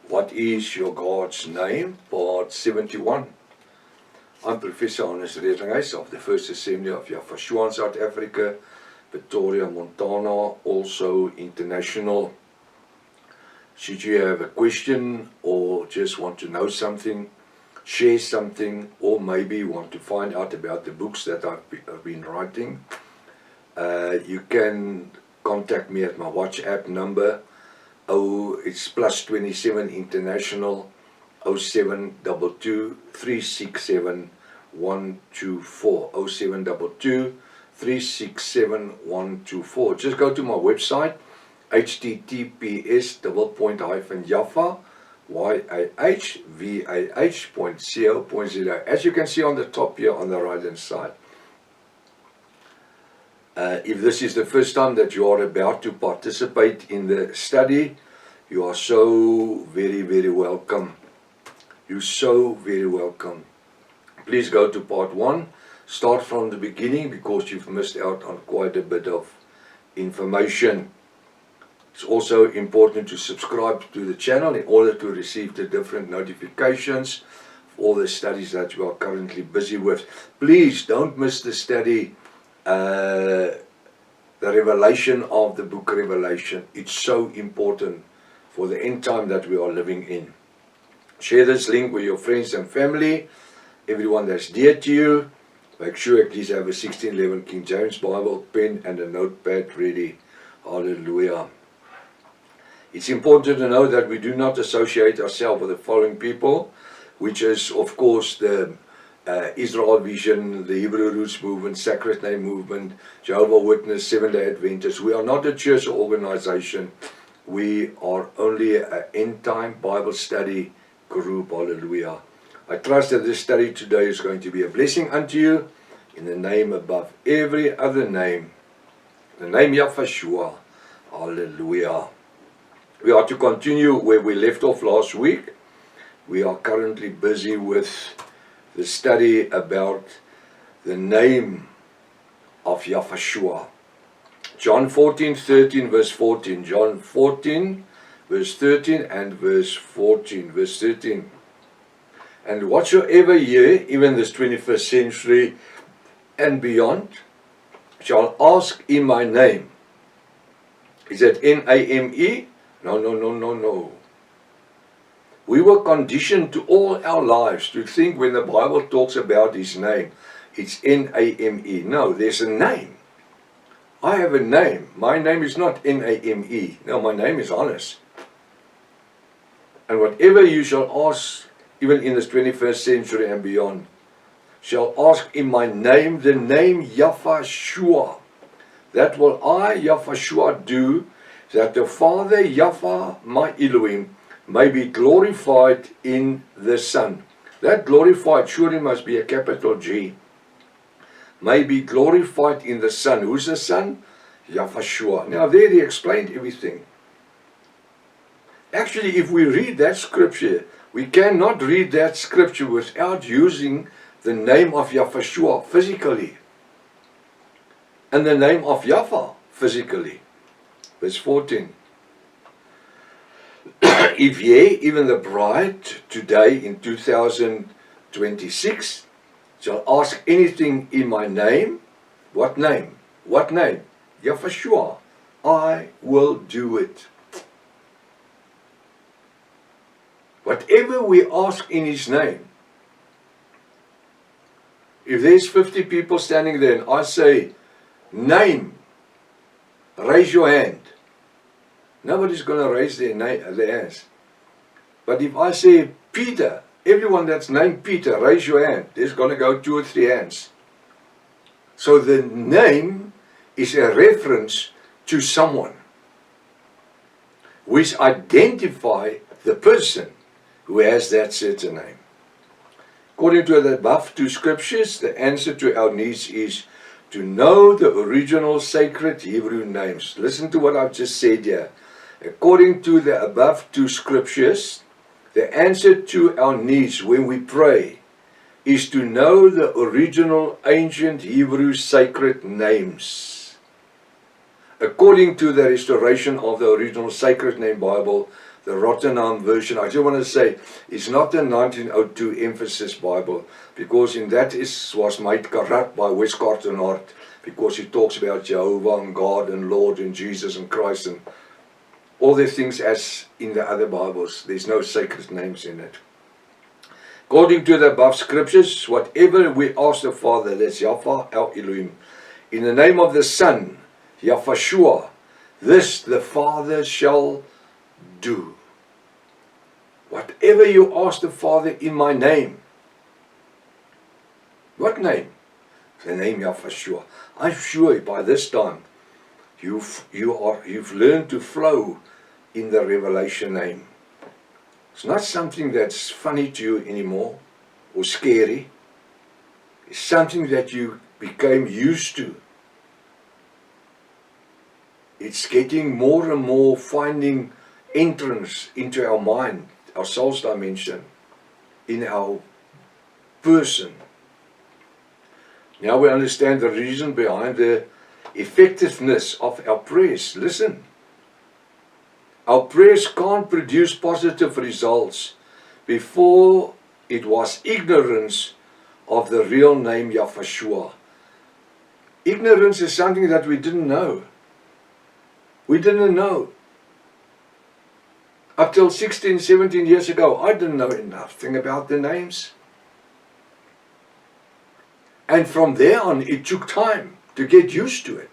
What is your God's name? Part 71. I'm Professor Hannes Redinghuis of the First Assembly of Yafashua in South Africa, Pretoria, Montana, also international. Should you have a question or just want to know something, share something, or maybe want to find out about the books that I've been writing, you can contact me at my WhatsApp number. It's +27 international 0722 367 124 0722 367 124. Just go to my website, https://yahvah.co.za. As you can see on the top here on the right hand side. If this is the first time that you are about to participate in the study, you are so very, very welcome. You're so very welcome. Please go to part 1. Start from the beginning because you've missed out on quite a bit of information. It's also important to subscribe to the channel in order to receive the different notifications for all the studies that you are currently busy with. Please don't miss the study. The revelation of the book Revelation. It's so important for the end time that we are living in. Share this link with your friends and family, everyone that's dear to you. Make sure at least have a 1611 King James Bible, pen and a notepad ready. Hallelujah. It's important to know that we do not associate ourselves with the following people, which is of course the Israel Vision, the Hebrew Roots Movement, Sacred Name Movement, Jehovah's Witness, Seventh-day Adventists. We are not a church or organization. We are only an end-time Bible study group. Hallelujah. I trust that this study today is going to be a blessing unto you in the name above every other name, the name Yafashua. Hallelujah. We are to continue where we left off last week. We are currently busy with the study about the name of Yafashua. John 14:13 verse 14. John 14 verse 13 and verse 14. Verse 13. And whatsoever ye, even this 21st century and beyond, shall ask in my name. Is it N-A-M-E? No. We were conditioned to all our lives to think when the Bible talks about his name, it's N-A-M-E. No, there's a name. I have a name. My name is not N-A-M-E. No, my name is Hannes. And whatever you shall ask, even in this 21st century and beyond, shall ask in my name, the name Yafashua. That will I, Yafashua, do, that the Father, Yafah, my Elohim, may be glorified in the Son. That glorified surely must be a capital G. May be glorified in the Son. Who's the Son? Yafashua. Now there he explained everything. Actually, if we read that scripture, we cannot read that scripture without using the name of Yafashua physically. And the name of Yafah physically. Verse 14. If ye, even the bride today in 2026, shall ask anything in my name, what name? What name? Yafashua. I will do it. Whatever we ask in his name. If there's 50 people standing there and I say, name, raise your hand. Nobody's going to raise their hands. But if I say Peter, everyone that's named Peter, raise your hand. There's going to go 2 or 3 hands. So the name is a reference to someone, which identify the person who has that certain name. According to the above 2 scriptures, the answer to our needs is to know the original sacred Hebrew names. Listen to what I've just said here. According to the above 2 scriptures, the answer to our needs when we pray is to know the original ancient Hebrew sacred names. according to the restoration of the original Sacred Name Bible, the Rotherham version. I just want to say, it's not the 1902 Emphasis Bible, because in that was made corrupt by Westcott and Hart, because he talks about Jehovah and God and Lord and Jesus and Christ and all the things as in the other Bibles. There's no sacred names in it. According to the above scriptures, whatever we ask the Father, that's Yahweh El Elohim, in the name of the Son, Yahushua, this the Father shall do. Whatever you ask the Father in my name. What name? The name Yahushua. I'm sure by this time you've learned to flow in the revelation name. It's not something that's funny to you anymore or scary. It's something that you became used to. It's getting more and more finding entrance into our mind, our soul's dimension, in our person. Now we understand the reason behind the effectiveness of our prayers. Listen. Our prayers can't produce positive results before it was ignorance of the real name Yahushua. Ignorance is something that we didn't know. We didn't know. Up till 16, 17 years ago, I didn't know nothing about the names. And from there on, it took time to get used to it.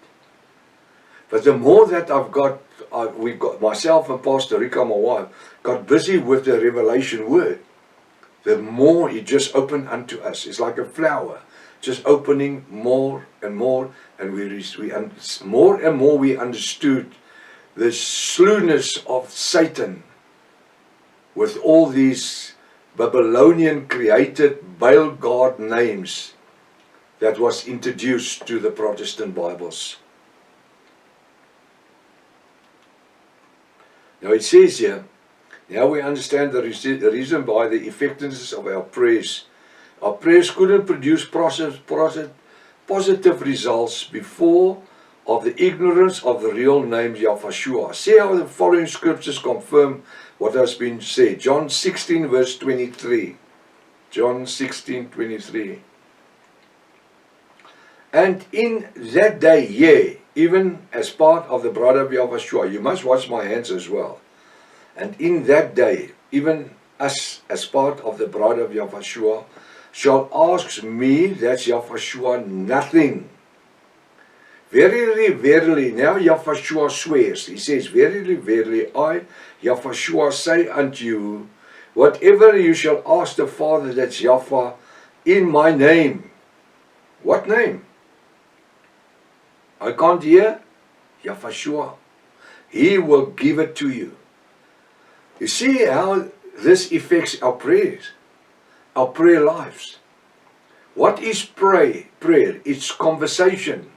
But the more that we've got, myself and Pastor Rika, my wife, got busy with the revelation word, the more it just opened unto us. It's like a flower, just opening more and more, and more and more we understood the slewness of Satan with all these Babylonian created Baal God names that was introduced to the Protestant Bibles. Now it says here, now we understand the reason by the effectiveness of our prayers. Our prayers couldn't produce positive results before of the ignorance of the real name Yahushua. See how the following scriptures confirm what has been said. John 16 verse 23. John 16, 23. And in that day, yea, even as part of the bride of Yahushua, you must wash my hands as well. And in that day, even us as part of the bride of Yahushua, shall ask me, that's Yahushua, nothing. Verily, verily, now Yahushua swears. He says, verily, verily, I, Yahushua, say unto you, whatever you shall ask the Father, that's Yahweh, in my name. What name? I can't hear. Yahushua. He will give it to you. You see how this affects our prayers, our prayer lives. What is prayer? It's conversation.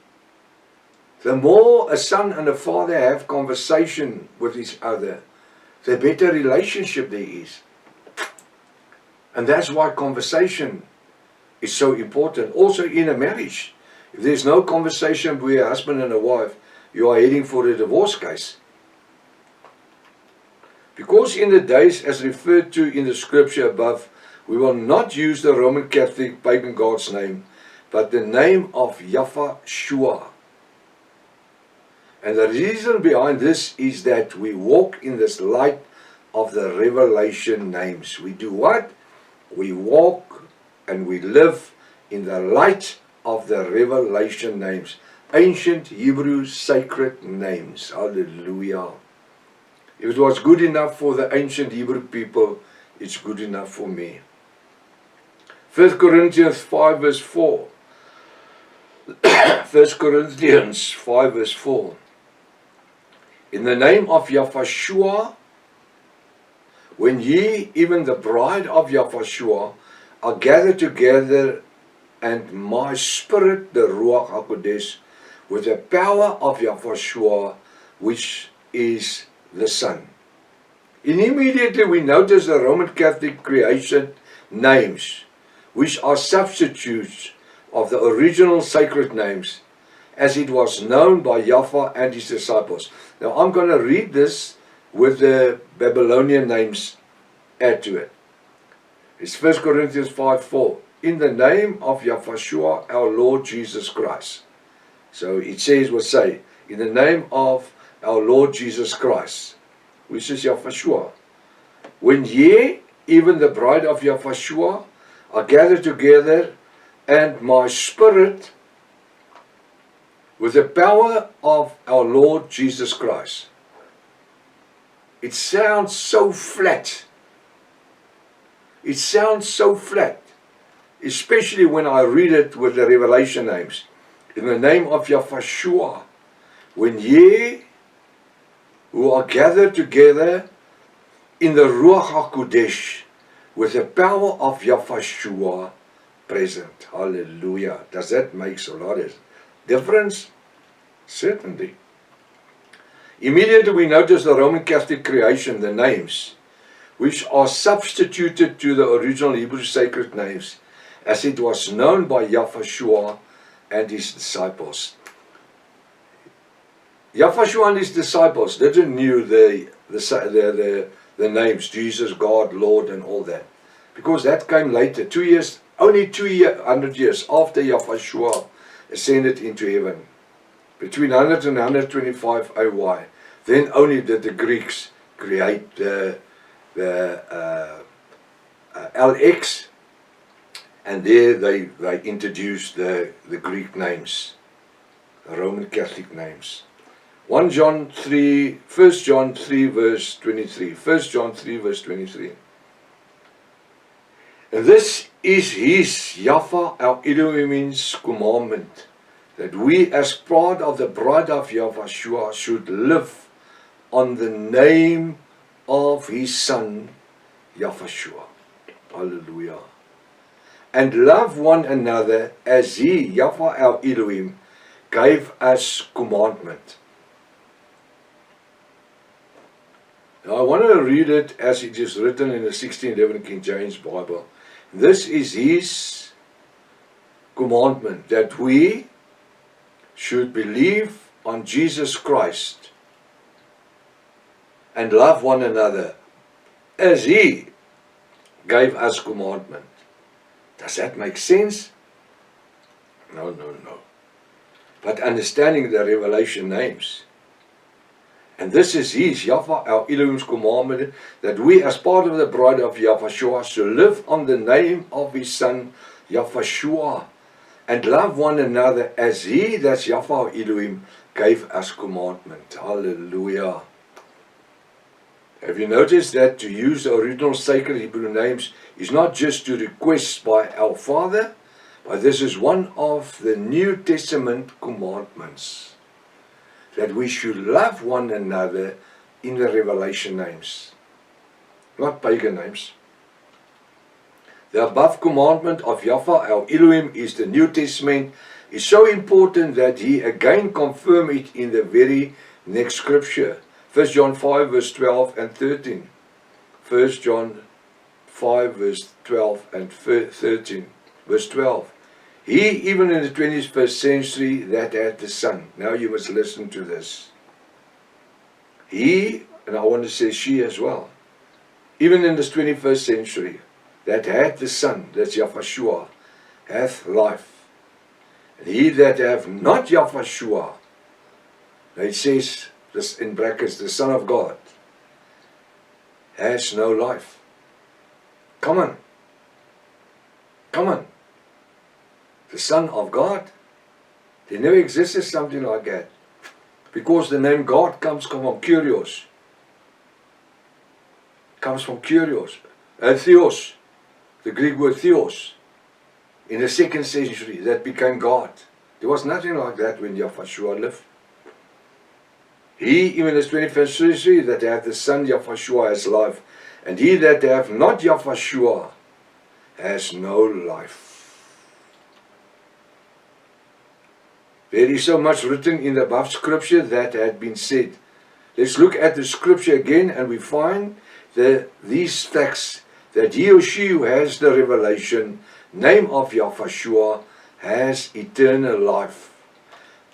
The more a son and a father have conversation with each other, the better relationship there is. And that's why conversation is so important. Also in a marriage. If there's no conversation with a husband and a wife, you are heading for a divorce case. Because in the days as referred to in the scripture above, we will not use the Roman Catholic pagan God's name, but the name of Yahushua. And the reason behind this is that we walk in this light of the revelation names. We do what? We walk and we live in the light of the revelation names. Ancient Hebrew sacred names. Hallelujah. If it was good enough for the ancient Hebrew people, it's good enough for me. 1 Corinthians 5 verse 4. 1 Corinthians 5 verse 4. In the name of Yahushua, when ye, even the bride of Yahushua, are gathered together, and my spirit, the Ruach HaKodesh, with the power of Yahushua, which is the Son. And immediately we notice the Roman Catholic creation names, which are substitutes of the original sacred names, as it was known by Jaffa and his disciples. Now I'm going to read this with the Babylonian names add to it. It's 1 Corinthians 5:4. In the name of Yahushua our Lord Jesus Christ. So it says, we'll say, in the name of our Lord Jesus Christ, which is Yahushua. When ye, even the bride of Yahushua, are gathered together, and my spirit, with the power of our Lord Jesus Christ. It sounds so flat. It sounds so flat, especially when I read it with the revelation names. In the name of Yahushua, when ye who are gathered together in the Ruach HaKodesh, with the power of Yahushua present. Hallelujah. Does that make a lot of difference? Certainly. Immediately we notice the Roman Catholic creation, the names, which are substituted to the original Hebrew sacred names, as it was known by Yahushua and his disciples. Yahushua and his disciples didn't know the names, Jesus, God, Lord, and all that, because that came later, only 200 years after Yahushua ascended into heaven, between 100 and 125 AY. Then only did the Greeks create the LX, and there they introduced the Greek names, the Roman Catholic names. 1 John 3 verse 23. 1 John 3 verse 23. And this is his, Yahweh, our Elohim's commandment, that we as part of the bride of Yahushua should live on the name of his son, Yahushua. Hallelujah. And love one another as he, Yahweh our Elohim, gave us commandment. Now I want to read it as it is written in the 1611 King James Bible. This is his commandment, that we should believe on Jesus Christ and love one another as he gave us commandment. Does that make sense? No. But understanding the revelation names. And this is his, Yahweh, our Elohim's commandment, that we as part of the bride of Yahushua should live on the name of his son, Yahushua, and love one another as he, that's Yahweh our Elohim, gave us commandment. Hallelujah. Have you noticed that to use the original sacred Hebrew names is not just to request by our Father, but this is one of the New Testament commandments, that we should love one another in the revelation names, not pagan names. The above commandment of Yahweh our Elohim is the New Testament, is so important that he again confirmed it in the very next scripture. 1 John 5 verse 12 and 13. 1 John 5 verse 12 and 13. Verse 12. He, even in the 21st century, that had the Son. Now you must listen to this. He, and I want to say she as well, even in this 21st century, that had the Son, that's Yahushua, hath life. And he that hath not Yahushua, it says this in brackets, the Son of God, has no life. Come on. The Son of God, there never existed something like that. Because the name God comes from Kyrios. Comes from Kyrios. Theos. The Greek word Theos. In the 2nd century, that became God. There was nothing like that when Yahushua lived. He, even in the 21st century, that hath the Son Yahushua has life. And he that hath not Yahushua has no life. There is so much written in the above scripture that had been said. Let's look at the scripture again, and we find these facts, that he or she who has the revelation name of Yahushua has eternal life.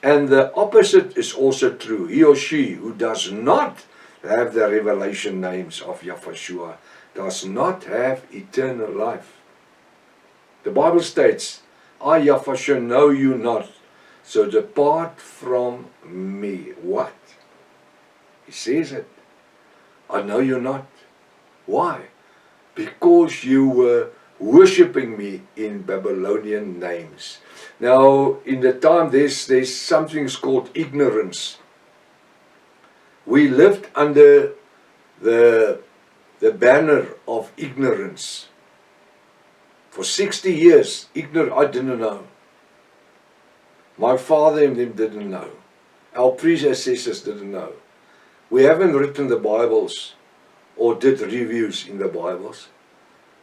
And the opposite is also true. He or she who does not have the revelation names of Yahushua does not have eternal life. The Bible states, I, Yahushua, know you not, so depart from me. What? He says it. I know you not. Why? Because you were worshipping me in Babylonian names. Now, in the time, there's something called ignorance. We lived under the banner of ignorance. For 60 years, I didn't know. My father and them didn't know. Our predecessors didn't know. We haven't written the Bibles or did reviews in the Bibles.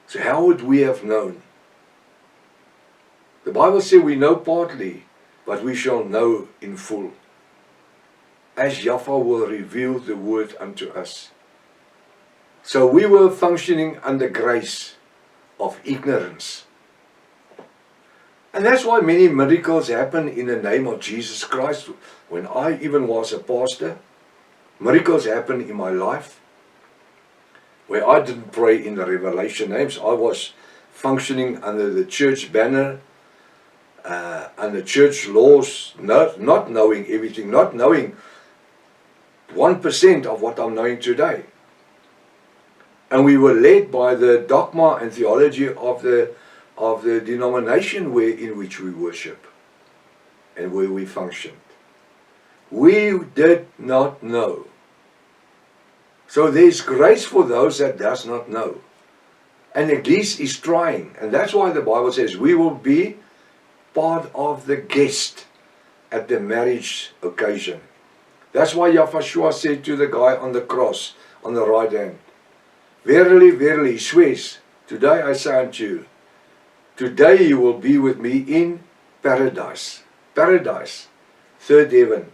So how would we have known? The Bible says we know partly, but we shall know in full, as Yahweh will reveal the word unto us. So we were functioning under grace of ignorance. And that's why many miracles happen in the name of Jesus Christ. When I even was a pastor, miracles happened in my life where I didn't pray in the revelation names. I was functioning under the church banner, under church laws, not knowing everything, not knowing 1% of what I'm knowing today. And we were led by the dogma and theology of the denomination in which we worship and where we functioned. We did not know. So there's grace for those that does not know. And at least is trying. And that's why the Bible says we will be part of the guest at the marriage occasion. That's why Yahushua said to the guy on the cross on the right hand, verily, verily, he swears, today I say unto you, today you will be with me in paradise. Paradise, third heaven.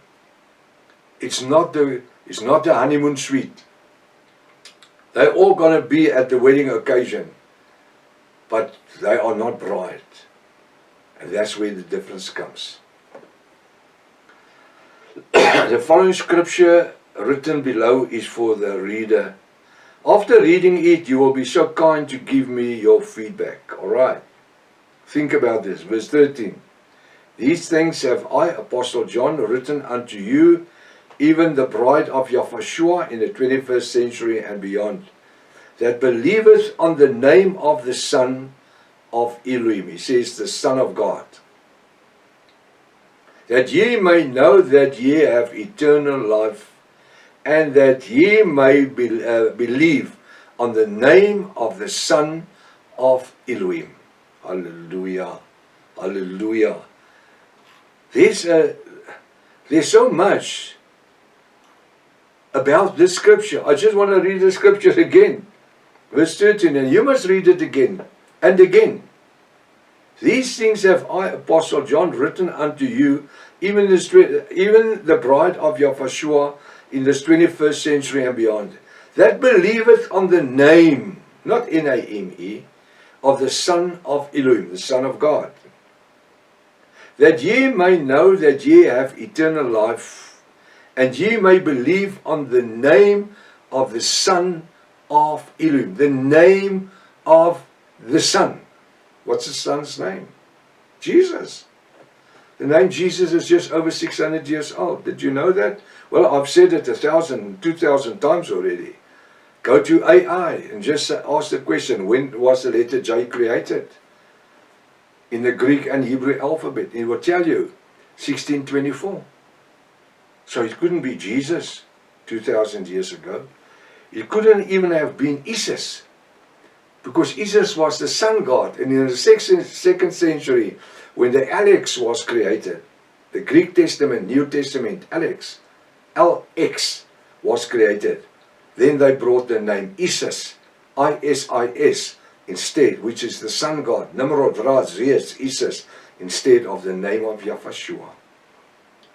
It's not the honeymoon suite. They're all going to be at the wedding occasion, but they are not bride. And that's where the difference comes. The following scripture written below is for the reader. After reading it, you will be so kind to give me your feedback. Alright? Think about this. Verse 13. These things have I, Apostle John, written unto you, even the bride of Yahushua in the 21st century and beyond, that believeth on the name of the Son of Elohim. He says, the Son of God. That ye may know that ye have eternal life, and that ye may believe on the name of the Son of Elohim. Hallelujah. Hallelujah. There's so much about this scripture. I just want to read the scripture again. Verse 13, and you must read it again and again. These things have I, Apostle John, written unto you, even the bride of Yahushua in this 21st century and beyond, that believeth on the name, not N-A-M-E, of the Son of Elohim, the Son of God, that ye may know that ye have eternal life, and ye may believe on the name of the Son of Elohim, the name of the Son. What's the Son's name? Jesus. The name Jesus is just over 600 years old. Did you know that? Well, I've said it 1,000, 2,000 times already. Go to AI and just ask the question, when was the letter J created? In the Greek and Hebrew alphabet. It will tell you, 1624. So it couldn't be Jesus 2,000 years ago. It couldn't even have been Isis, because Isis was the sun god. And in the second century, when the Alex was created, the Greek Testament, New Testament, Alex, LX was created. Then they brought the name Isis, I-S-I-S, instead, which is the sun god, Nimrod, Raz, Zeus, Isis, instead of the name of Yahushua.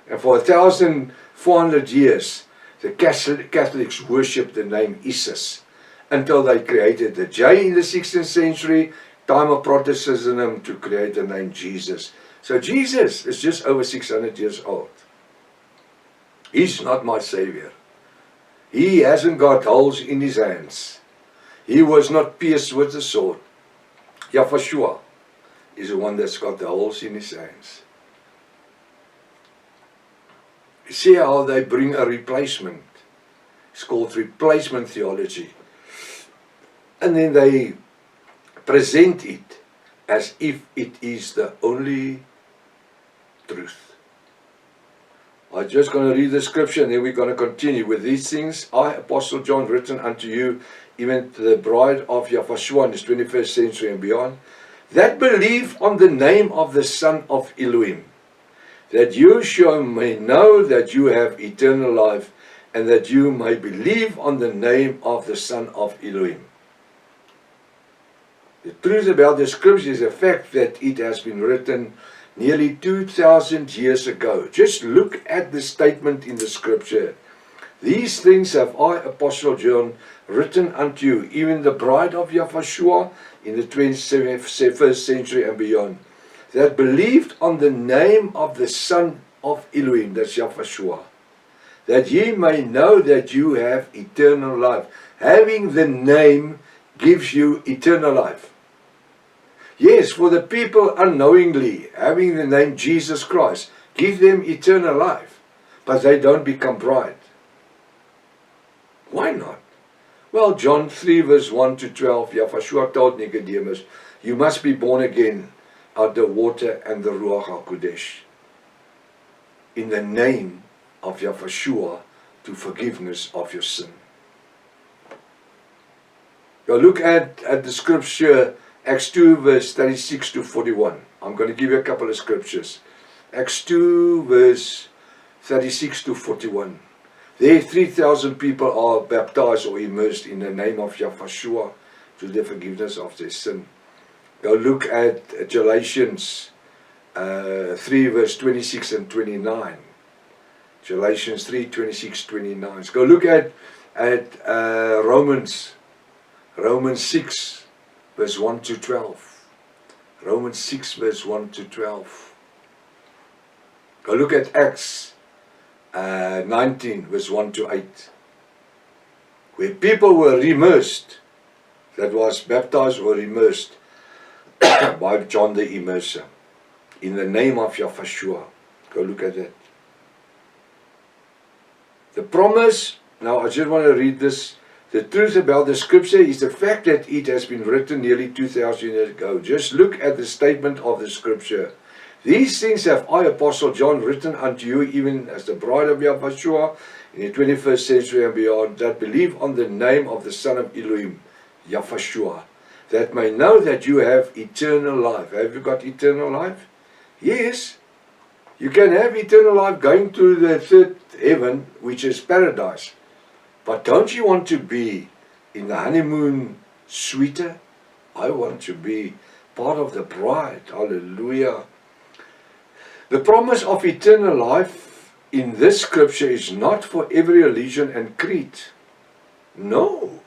And for 1,400 years, the Catholics worshipped the name Isis until they created the J in the 16th century, time of Protestantism, to create the name Jesus. So Jesus is just over 600 years old. He's not my Savior. He hasn't got holes in his hands. He was not pierced with the sword. Yahushua is the one that's got the holes in his hands. You see how they bring a replacement. It's called replacement theology. And then they present it as if it is the only truth. I'm just going to read the scripture and then we're going to continue with these things. I, Apostle John, written unto you, even the bride of Yahushua in this 21st century and beyond, that believe on the name of the Son of Elohim, that you may know that you have eternal life, and that you may believe on the name of the Son of Elohim. The truth about the scripture is the fact that it has been written nearly 2,000 years ago. Just look at the statement in the scripture. These things have I, Apostle John, written unto you, even the bride of Yahushua in the 21st century and beyond, that believed on the name of the Son of Elohim, that's Yahushua, that ye may know that you have eternal life. Having the name gives you eternal life. Yes, for the people unknowingly, having the name Jesus Christ, give them eternal life, but they don't become bride. Why not? Well, John 3 verse 1 to 12, Yahushua told Nicodemus, you must be born again out the water and the Ruach HaKodesh, in the name of Yahushua, to forgiveness of your sin. Now look at the scripture, Acts 2 verse 36 to 41. I'm going to give you a couple of scriptures. Acts 2 verse 36 to 41. There 3,000 people are baptized or immersed in the name of Yahushua to the forgiveness of their sin. Go look at Galatians 3 verse 26 and 29. Galatians 3, 26, 29. So go look at Romans 6 verse 1 to 12. Romans 6 verse 1 to 12. Go look at Acts 19 verse 1 to 8. Where people were immersed, that was baptized or immersed by John the Immerser, in the name of Yahushua. Go look at that. The promise, now I just want to read this. The truth about the scripture is the fact that it has been written nearly 2,000 years ago. Just look at the statement of the scripture. These things have I, Apostle John, written unto you, even as the bride of Yahushua in the 21st century and beyond, that believe on the name of the Son of Elohim, Yahushua, that may know that you have eternal life. Have you got eternal life? Yes. You can have eternal life going to the third heaven, which is paradise. But don't you want to be in the honeymoon suite? I want to be part of the bride. Hallelujah. The promise of eternal life in this scripture is not for every religion and creed. No.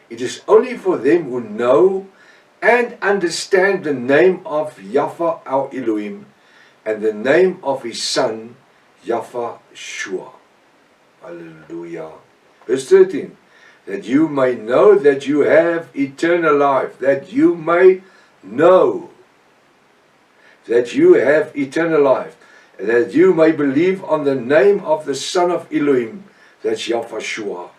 It is only for them who know and understand the name of Yahweh our Elohim and the name of his Son, Yahushua. Hallelujah. Verse 13. That you may know that you have eternal life. That you may know that you have eternal life. And that you may believe on the name of the Son of Elohim, that's Yahushua.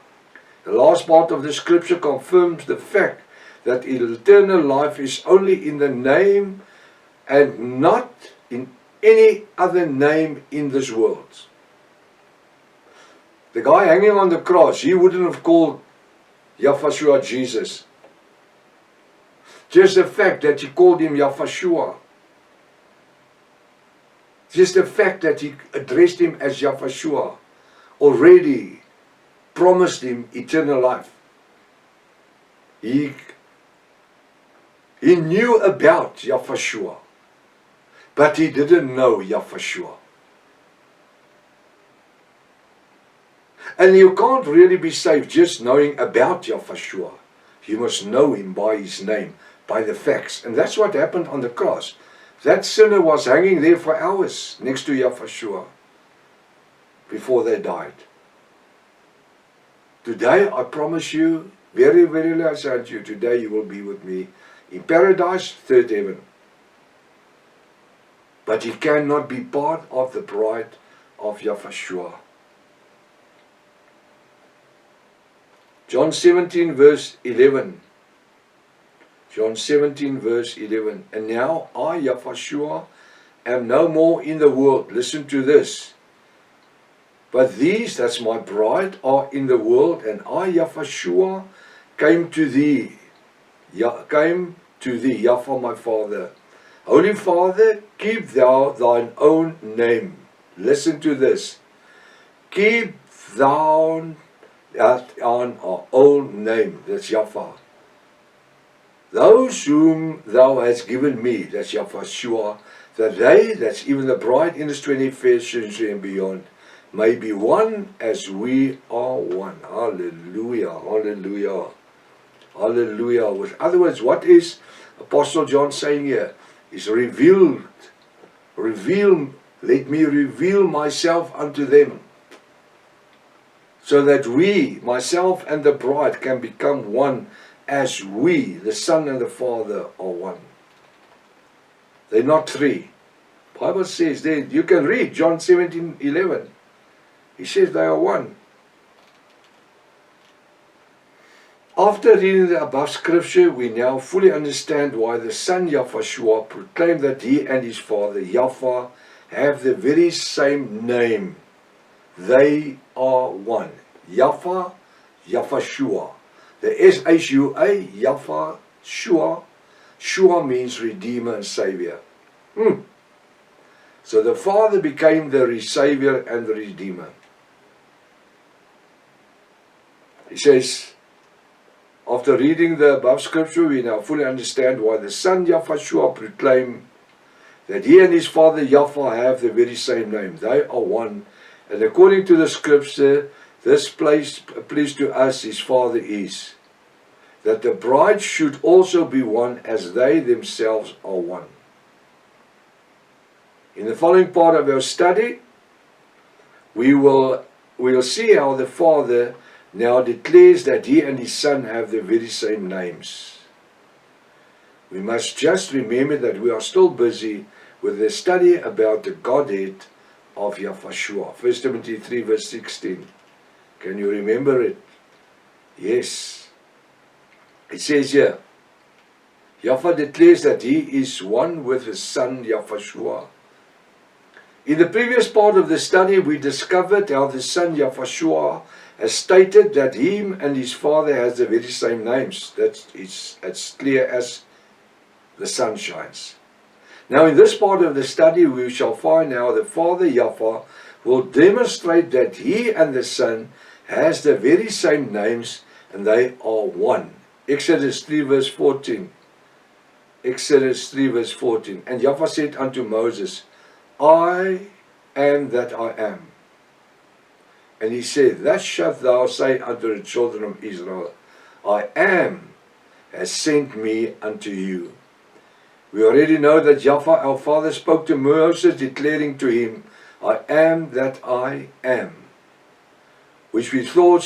The last part of the scripture confirms the fact that eternal life is only in the name and not in any other name in this world. The guy hanging on the cross, he wouldn't have called Yahushua Jesus. Just the fact that he called him Yahushua. Just the fact that he addressed him as Yahushua already promised him eternal life. He knew about Yahushua, but he didn't know Yahushua. And you can't really be saved just knowing about Yahushua. You must know him by his name, by the facts. And that's what happened on the cross. That sinner was hanging there for hours next to Yahushua. before they died. Today, I promise you, very, very I say to you, today you will be with me in paradise, third heaven. But he cannot be part of the bride of Yahushua. John 17 verse 11. John 17 verse 11. And now I, Yahushua, am no more in the world. Listen to this. But these, that's my bride, are in the world, and I, Yahushua, came to thee, Yafa my Father. Holy Father, keep thou thine own name. Listen to this. Keep thou on our own name, that's Yafa. Those whom thou hast given me, that's Yahushua, that they, that's even the bride in this 21st century and beyond, may be one as we are one. Hallelujah, hallelujah, hallelujah. With other words, what is Apostle John saying here? Is revealed, let me reveal myself unto them, so that we, myself and the bride, can become one as we, the Son and the Father, are one. They're not three. The Bible says there, you can read John 17:11. He says they are one. After reading the above scripture, we now fully understand why the Son Yahushua proclaimed that he and his Father, Yafa, have the very same name. They are one. Yafa, Yahushua. The S-H-U-A, Yafa, Shua. Shua means Redeemer and Savior. So the Father became the Savior and the Redeemer. He says, after reading the above scripture, we now fully understand why the Son Yahushua proclaimed that he and his Father Yafa have the very same name. They are one. And according to the scripture, this pleased to us his Father is, that the bride should also be one as they themselves are one. In the following part of our study, we will see how the Father now declares that he and his Son have the very same names. We must just remember that we are still busy with the study about the Godhead of Yahushua. 1 Timothy 3 verse 16. Can you remember it? Yes. It says here, Yafa declares that he is one with his Son Yahushua. In the previous part of the study, we discovered how the Son Yahushua has stated that him and his Father has the very same names. That's as clear as the sun shines. Now in this part of the study, we shall find how the Father Yafa will demonstrate that he and the Son has the very same names, and they are one. Exodus 3 verse 14. Exodus 3 verse 14. And Yafa said unto Moses, I am that I am. And he said, thus shalt thou say unto the children of Israel, I am has sent me unto you. We already know that Yafa, our father, spoke to Moses, declaring to him, I am that I am. Which we through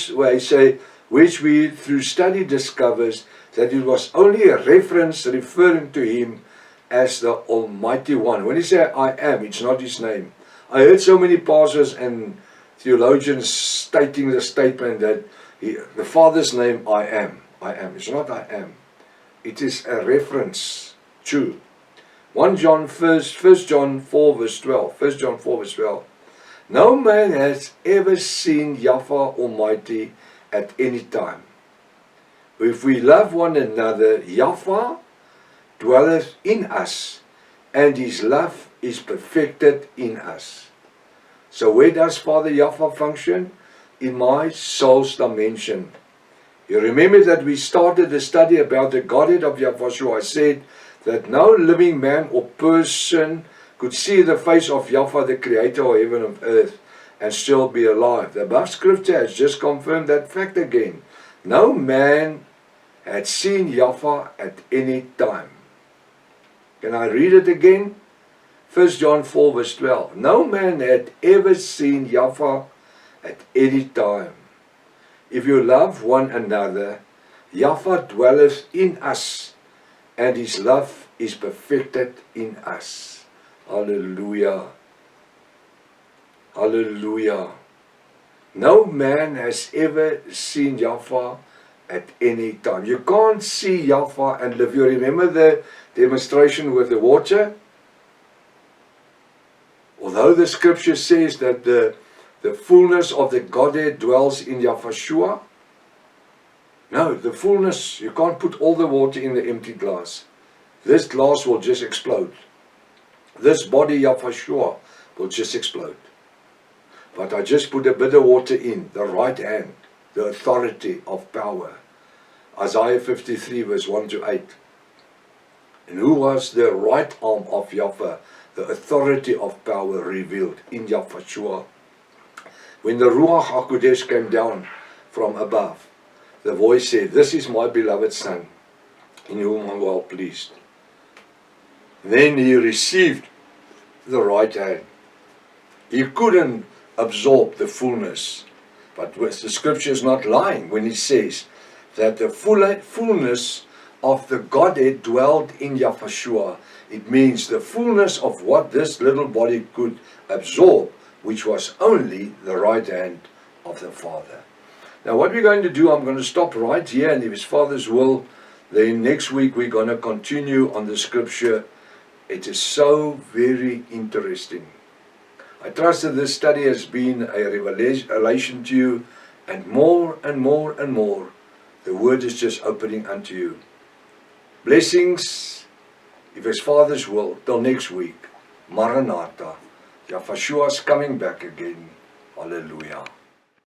study discovers that it was only a reference referring to him as the Almighty One. When he said I am, it's not his name. I heard so many pastors and theologians stating the statement that the Father's name I am. I am. It's not I am. It is a reference to 1 John 4 verse 12. 1 John 4 verse 12. No man has ever seen Yafa Almighty at any time. If we love one another, Yafa dwelleth in us, and his love is perfected in us. So where does Father Yafa function? In my soul's dimension. You remember that we started the study about the Godhead of Yahushua. I said that no living man or person could see the face of Yafa, the creator of heaven and earth, and still be alive. The above scripture has just confirmed that fact again. No man had seen Yafa at any time. Can I read it again? 1 John 4 verse 12. No man had ever seen Yahweh at any time. If you love one another, Yahweh dwelleth in us, and his love is perfected in us. Hallelujah. Hallelujah. No man has ever seen Yahweh at any time. You can't see Yahweh and live. You remember the demonstration with the water? Although the scripture says that the fullness of the Godhead dwells in Yahushua, no, the fullness, you can't put all the water in the empty glass. This glass will just explode. This body, Yahushua, will just explode. But I just put a bit of water in, the right hand, the authority of power. Isaiah 53 verse 1 to 8. And who was the right arm of Yahweh, the authority of power revealed in Yahushua? When the Ruach HaKodesh came down from above, the voice said, "This is my beloved Son, in whom I'm well pleased." Then he received the right hand. He couldn't absorb the fullness. But the scripture is not lying when he says that the fullness of the Godhead dwelled in Yahushua. It means the fullness of what this little body could absorb, which was only the right hand of the Father. Now what we're going to do, I'm going to stop right here, and if His Father's will, then next week we're going to continue on the scripture. It is so very interesting. I trust that this study has been a revelation to you, and more and more and more, the word is just opening unto you. Blessings, if His Father's will, till next week. Maranatha. Yahushua is coming back again. Hallelujah.